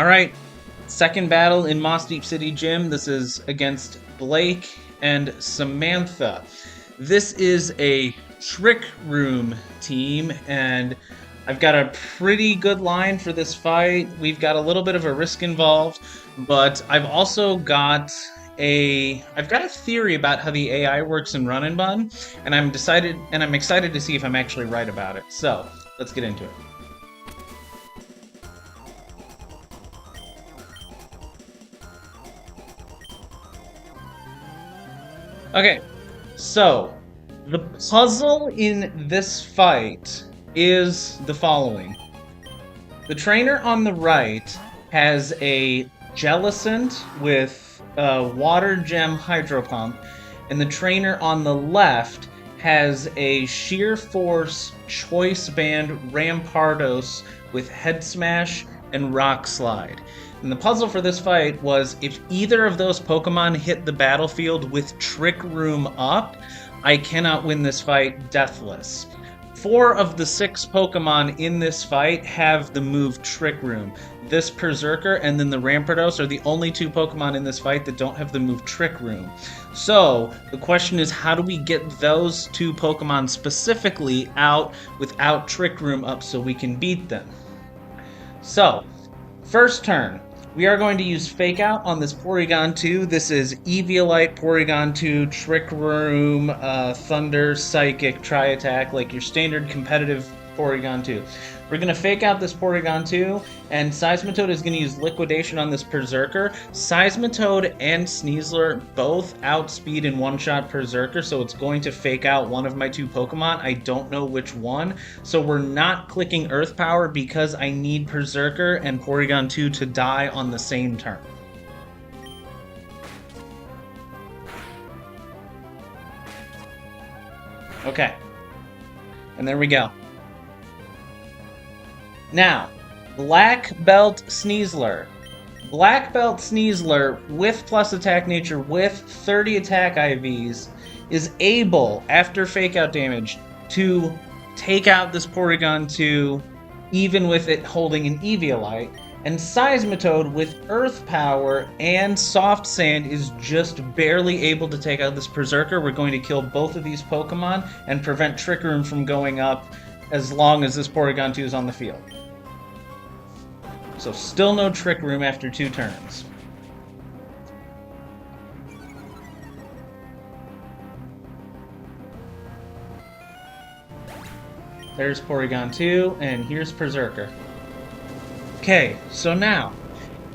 Alright, second battle in Moss Deep City Gym. This is against Blake and Samantha. This is a Trick Room team, and I've got a pretty good line for this fight. We've got a little bit of a risk involved, but I've also got a theory about how the AI works in Run and Bun, and I'm excited to see if I'm actually right about it. So, let's get into it. Okay, so the puzzle in this fight is the following. The trainer on the right has a Jellicent with a Water Gem Hydro Pump, and the trainer on the left has a Sheer Force Choice Band Rampardos with Head Smash and Rock Slide. And the puzzle for this fight was if either of those Pokemon hit the battlefield with Trick Room up, I cannot win this fight deathless. 4 of the 6 Pokemon in this fight have the move Trick Room. This Berserker and then the Rampardos are the only 2 Pokemon in this fight that don't have the move Trick Room. So, the question is, how do we get those 2 Pokemon specifically out without Trick Room up so we can beat them? So, first turn. We are going to use Fake Out on this Porygon 2. This is Eviolite, Porygon 2, Trick Room, Thunder, Psychic, Tri-Attack, like your standard competitive Porygon 2. We're going to Fake Out this Porygon 2, and Seismitoad is going to use Liquidation on this Berserker. Seismitoad and Sneasler both outspeed and one-shot Berserker, so it's going to Fake Out one of my 2 Pokemon. I don't know which one, so we're not clicking Earth Power because I need Berserker and Porygon 2 to die on the same turn. Okay, and there we go. Now, Black Belt Sneasler. Black Belt Sneasler with plus attack nature with 30 attack IVs is able, after Fake Out damage, to take out this Porygon 2 even with it holding an Eviolite. And Seismitoad with Earth Power and Soft Sand is just barely able to take out this Berserker. We're going to kill both of these Pokemon and prevent Trick Room from going up as long as this Porygon 2 is on the field. So still no Trick Room after 2 turns. There's Porygon 2, and here's Berserker. Okay, so now,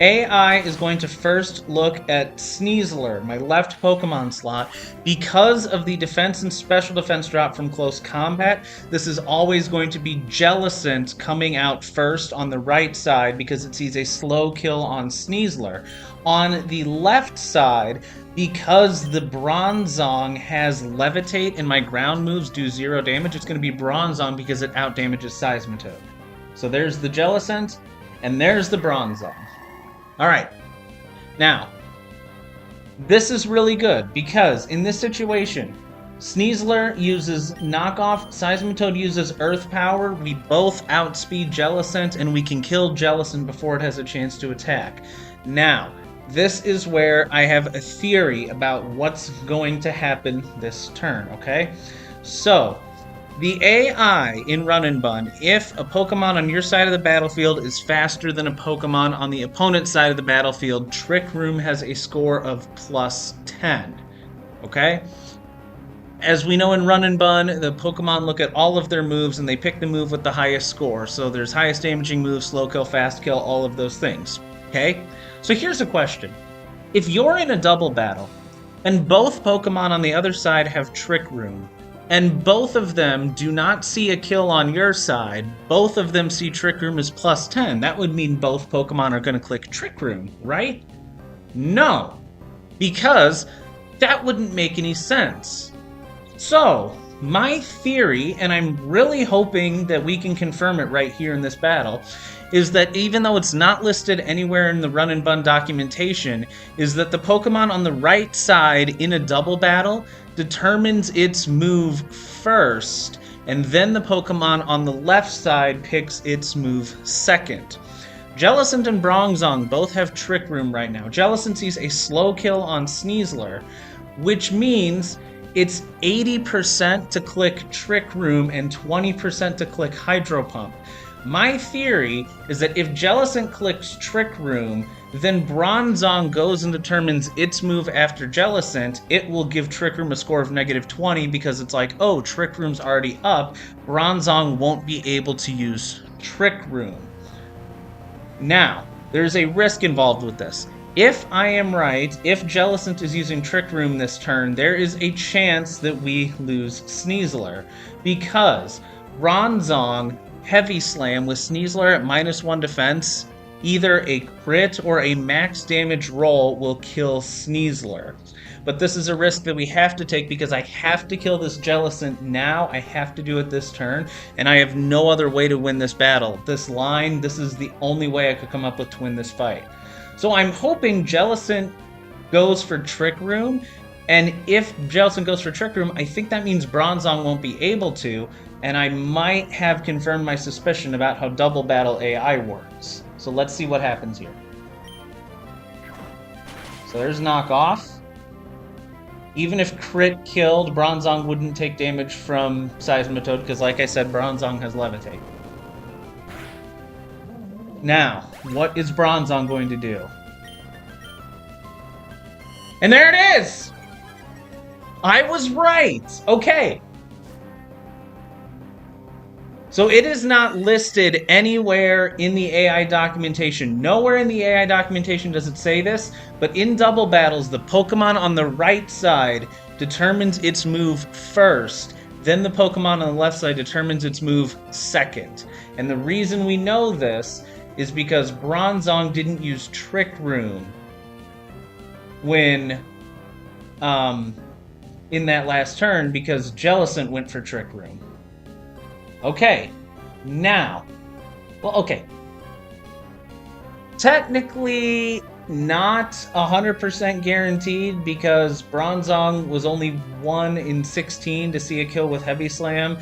AI is going to first look at Sneasler, my left Pokemon slot. Because of the defense and special defense drop from close combat, this is always going to be Jellicent coming out first on the right side because it sees a slow kill on Sneasler. On the left side, because the Bronzong has Levitate and my ground moves do 0 damage, it's going to be Bronzong because it outdamages Seismitoad. So there's the Jellicent, and there's the Bronzong. Alright, now, this is really good because in this situation, Sneasler uses Knockoff, Seismitoad uses Earth Power, we both outspeed Jellicent, and we can kill Jellicent before it has a chance to attack. Now, this is where I have a theory about what's going to happen this turn, okay? So, the AI in Run and Bun, if a Pokemon on your side of the battlefield is faster than a Pokemon on the opponent's side of the battlefield, Trick Room has a score of plus 10. Okay? As we know in Run and Bun, the Pokemon look at all of their moves and they pick the move with the highest score. So there's highest damaging moves, slow kill, fast kill, all of those things. Okay? So here's a question. If you're in a double battle and both Pokemon on the other side have Trick Room, and both of them do not see a kill on your side, both of them see Trick Room as plus 10. That would mean both Pokemon are going to click Trick Room, right? No, because that wouldn't make any sense. So, my theory, and I'm really hoping that we can confirm it right here in this battle, is that even though it's not listed anywhere in the Run and Bun documentation, is that the Pokemon on the right side in a double battle determines its move first, and then the Pokemon on the left side picks its move second. Jellicent and Bronzong both have Trick Room right now. Jellicent sees a slow kill on Sneasler, which means it's 80% to click Trick Room and 20% to click Hydro Pump. My theory is that if Jellicent clicks Trick Room, then Bronzong goes and determines its move after Jellicent. It will give Trick Room a score of -20 because it's like, oh, Trick Room's already up. Bronzong won't be able to use Trick Room. Now, there's a risk involved with this. If I am right, if Jellicent is using Trick Room this turn, there is a chance that we lose Sneasler, because Bronzong Heavy Slam with Sneasler at -1 defense, either a crit or a max damage roll will kill Sneasler. But this is a risk that we have to take because I have to kill this Jellicent now. I have to do it this turn, and I have no other way to win this battle. This line, this is the only way I could come up with to win this fight. So I'm hoping Jellicent goes for Trick Room, and if Jellicent goes for Trick Room, I think that means Bronzong won't be able to, and I might have confirmed my suspicion about how Double Battle AI works. So let's see what happens here. So there's Knock Off. Even if crit killed, Bronzong wouldn't take damage from Seismitoad, because like I said, Bronzong has Levitate. Now, what is Bronzong going to do? And there it is! I was right! Okay. So it is not listed anywhere in the AI documentation. Nowhere in the AI documentation does it say this, but in Double Battles, the Pokemon on the right side determines its move first, then the Pokemon on the left side determines its move second. And the reason we know this is because Bronzong didn't use Trick Room when, in that last turn, because Jellicent went for Trick Room. Okay, now, well, okay. Technically, not 100% guaranteed because Bronzong was only 1 in 16 to see a kill with Heavy Slam.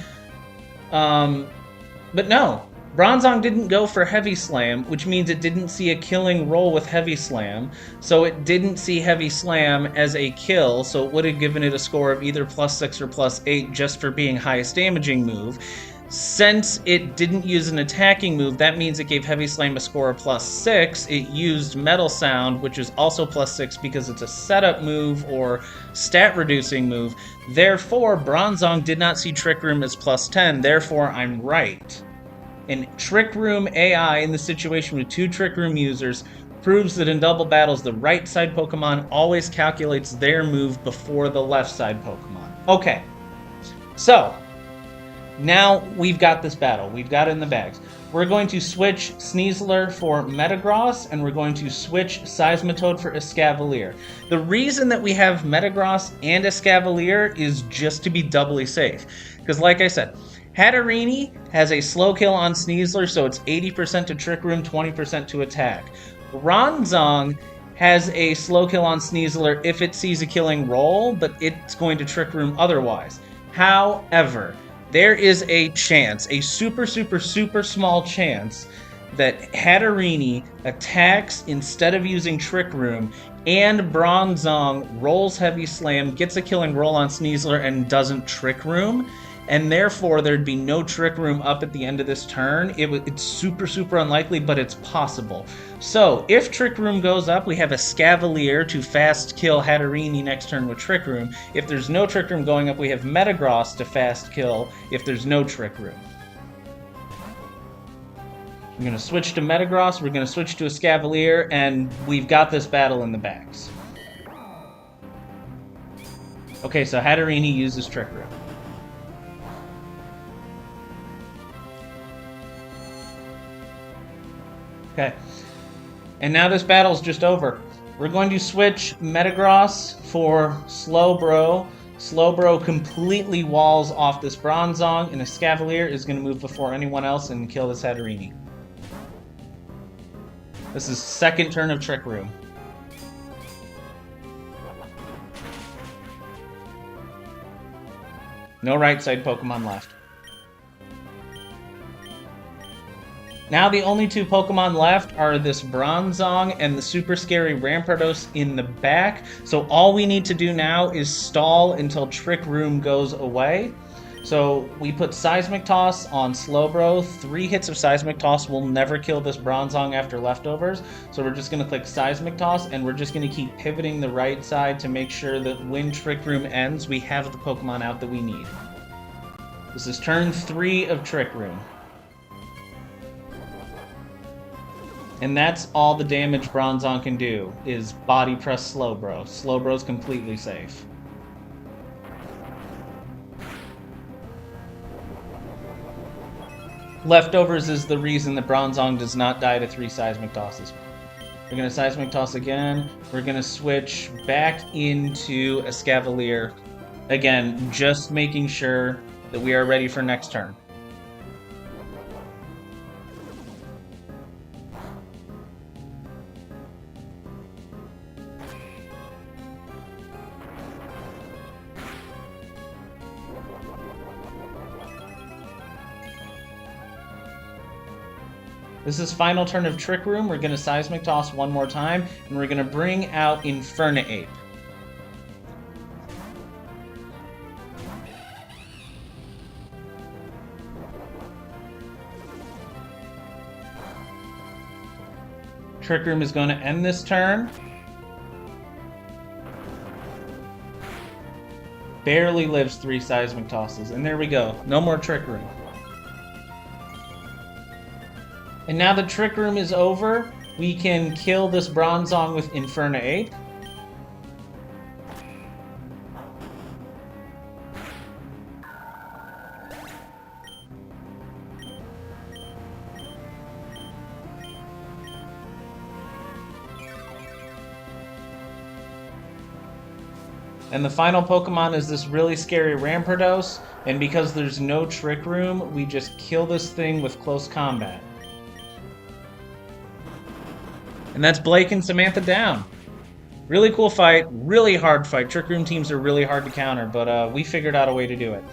But no, Bronzong didn't go for Heavy Slam, which means it didn't see a killing roll with Heavy Slam, so it didn't see Heavy Slam as a kill, so it would have given it a score of either +6 or +8 just for being highest damaging move. Since it didn't use an attacking move, that means it gave Heavy Slam a score of +6. It used Metal Sound, which is also +6 because it's a setup move or stat-reducing move. Therefore, Bronzong did not see Trick Room as +10. Therefore, I'm right. And Trick Room AI in the situation with 2 Trick Room users proves that in Double Battles, the right side Pokemon always calculates their move before the left side Pokemon. Okay, so now we've got this battle. We've got it in the bags. We're going to switch Sneasler for Metagross, and we're going to switch Seismitoad for Escavalier. The reason that we have Metagross and Escavalier is just to be doubly safe. Because like I said, Hatterene has a slow kill on Sneasler, so it's 80% to Trick Room, 20% to attack. Bronzong has a slow kill on Sneasler if it sees a killing roll, but it's going to Trick Room otherwise. However, there is a chance, a super small chance, that Hatterene attacks instead of using Trick Room, and Bronzong rolls Heavy Slam, gets a killing roll on Sneasler, and doesn't Trick Room. And therefore, there'd be no Trick Room up at the end of this turn. It's super unlikely, but it's possible. So, if Trick Room goes up, we have Escavalier to fast kill Hatterene next turn with Trick Room. If there's no Trick Room going up, we have Metagross to fast kill if there's no Trick Room. I'm going to switch to Metagross, we're going to switch to Escavalier, and we've got this battle in the bags. Okay, so Hatterene uses Trick Room. Okay, and now this battle's just over. We're going to switch Metagross for Slowbro. Slowbro completely walls off this Bronzong, and Escavalier is going to move before anyone else and kill this Hatterene. This is second turn of Trick Room. No right side Pokemon left. Now the only two Pokemon left are this Bronzong and the super scary Rampardos in the back. So all we need to do now is stall until Trick Room goes away. So we put Seismic Toss on Slowbro. 3 hits of Seismic Toss will never kill this Bronzong after leftovers. So we're just going to click Seismic Toss, and we're just going to keep pivoting the right side to make sure that when Trick Room ends, we have the Pokemon out that we need. This is turn 3 of Trick Room. And that's all the damage Bronzong can do, is body press Slowbro. Slowbro's completely safe. Leftovers is the reason that Bronzong does not die to 3 Seismic Tosses. We're going to Seismic Toss again. We're going to switch back into Escavalier. Again, just making sure that we are ready for next turn. This is final turn of Trick Room. We're going to Seismic Toss one more time, and we're going to bring out Infernape. Trick Room is going to end this turn. Barely lives 3 Seismic Tosses, and there we go. No more Trick Room. And now the Trick Room is over, we can kill this Bronzong with Infernape. And the final Pokemon is this really scary Rampardos, and because there's no Trick Room, we just kill this thing with close combat. And that's Blake and Samantha down. Really cool fight, really hard fight. Trick Room teams are really hard to counter, but we figured out a way to do it.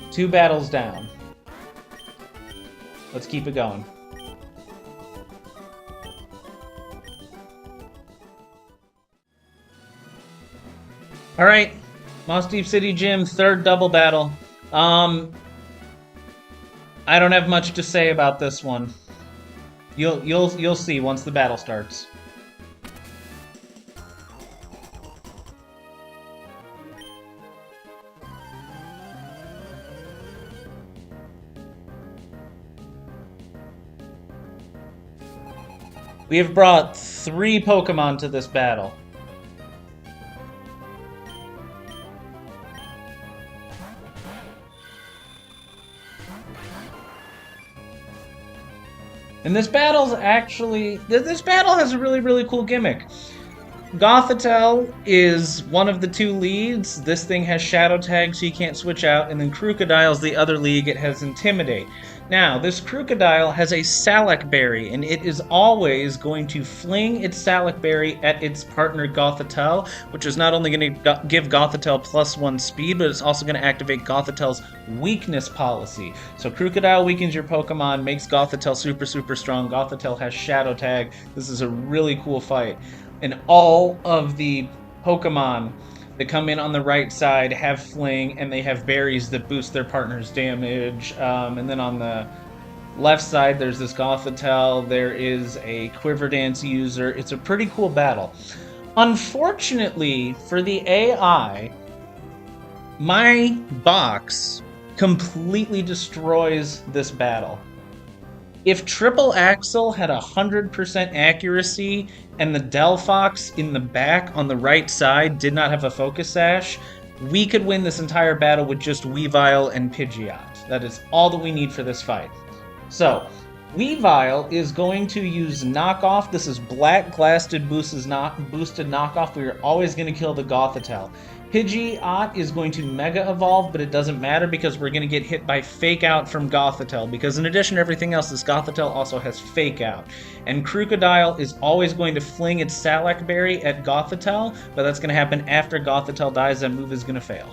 2 battles down. Let's keep it going. Alright, Moss Deep City Gym, 3rd double battle. I don't have much to say about this one. You'll see once the battle starts. We have brought 3 Pokemon to this battle. And this battle has a really, really cool gimmick. Gothitelle is one of the 2 leads. This thing has Shadow Tag, so you can't switch out. And then Krookodil's the other league. It has Intimidate. Now, this Krookodile has a Salac Berry, and it is always going to fling its Salac Berry at its partner Gothitelle, which is not only going to give Gothitelle +1 speed, but it's also going to activate Gothitelle's weakness policy. So Krookodile weakens your Pokemon, makes Gothitelle super, super strong. Gothitelle has Shadow Tag. This is a really cool fight. And all of the Pokemon that come in on the right side have Fling, and they have berries that boost their partner's damage. And then on the left side, there's this Gothitelle. There is a Quiver Dance user. It's a pretty cool battle. Unfortunately for the AI, my box completely destroys this battle. If Triple Axle had 100% accuracy and the Delphox in the back on the right side did not have a Focus Sash, we could win this entire battle with just Weavile and Pidgeot. That is all that we need for this fight. So, Weavile is going to use Knockoff. This is Black Glasted boosted Knockoff. We are always going to kill the Gothitelle. Pidgeot is going to Mega Evolve, but it doesn't matter because we're going to get hit by Fake Out from Gothitelle, because in addition to everything else, this Gothitelle also has Fake Out. And Krookodile is always going to fling its Salac Berry at Gothitelle, but that's going to happen after Gothitelle dies. That move is going to fail.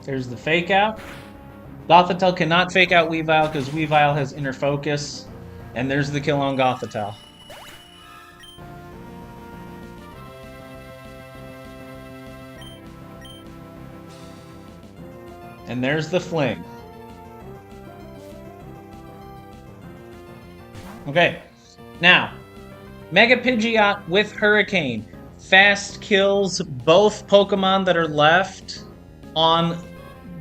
There's the fake out. Gothitelle cannot fake out Weavile because Weavile has inner focus. And there's the kill on Gothitelle. And there's the fling. Okay, now, Mega Pidgeot with Hurricane. Fast kills both Pokemon that are left on...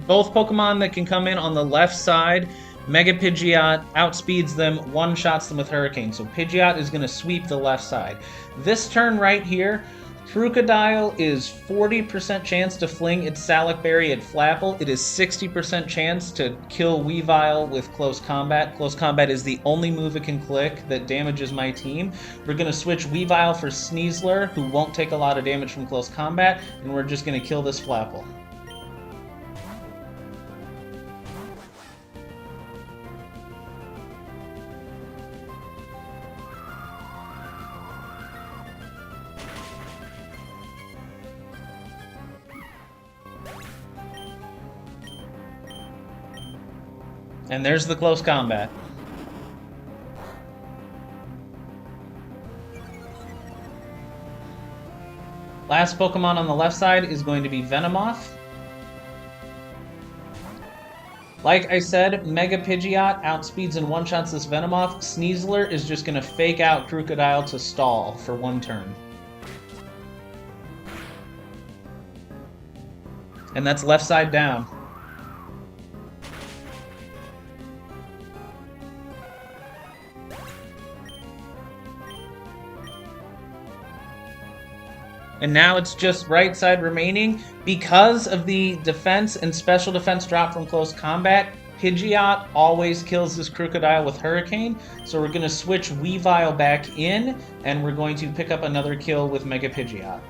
Both Pokemon that can come in on the left side. Mega Pidgeot outspeeds them, one-shots them with Hurricane. So Pidgeot is going to sweep the left side. This turn right here, Krookodile is 40% chance to fling its Salac Berry at Flapple. It is 60% chance to kill Weavile with Close Combat. Close Combat is the only move it can click that damages my team. We're going to switch Weavile for Sneasler, who won't take a lot of damage from Close Combat, and we're just going to kill this Flapple. And there's the Close Combat. Last Pokemon on the left side is going to be Venomoth. Like I said, Mega Pidgeot outspeeds and one-shots this Venomoth. Sneasler is just going to fake out Krookodile to stall for one turn. And that's left side down. And now it's just right side remaining. Because of the defense and special defense drop from Close Combat, Pidgeot always kills this Krookodile with Hurricane. So we're going to switch Weavile back in, and we're going to pick up another kill with Mega Pidgeot.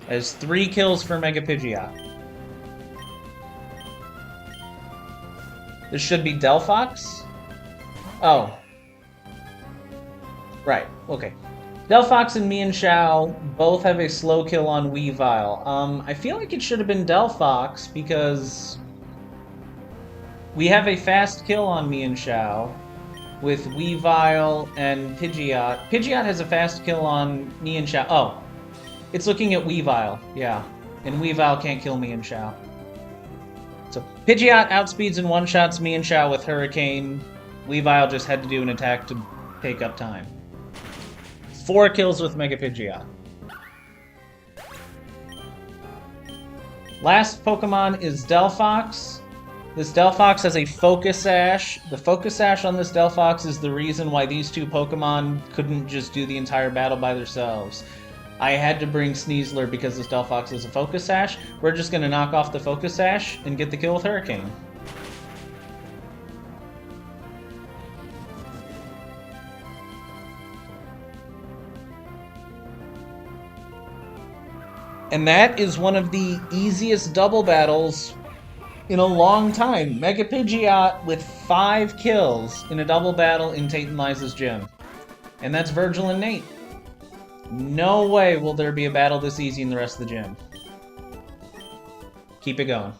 There's 3 kills for Mega Pidgeot. This should be Delphox? Oh. Right, okay. Delphox and Mienshao both have a slow kill on Weavile. I feel like it should have been Delphox because we have a fast kill on Mienshao with Weavile and Pidgeot. Pidgeot has a fast kill on Mienshao. Oh, it's looking at Weavile, yeah. And Weavile can't kill Mienshao. So Pidgeot outspeeds and one-shots Mienshao with Hurricane. Weavile just had to do an attack to take up time. 4 kills with Mega Pidgeot. Last Pokemon is Delphox. This Delphox has a Focus Sash. The Focus Sash on this Delphox is the reason why these 2 Pokemon couldn't just do the entire battle by themselves. I had to bring Sneasler because this Delphox has a Focus Sash. We're just going to knock off the Focus Sash and get the kill with Hurricane. And that is one of the easiest double battles in a long time. Mega Pidgeot with 5 kills in a double battle in Tate Liza's gym. And that's Virgil and Nate. No way will there be a battle this easy in the rest of the gym. Keep it going.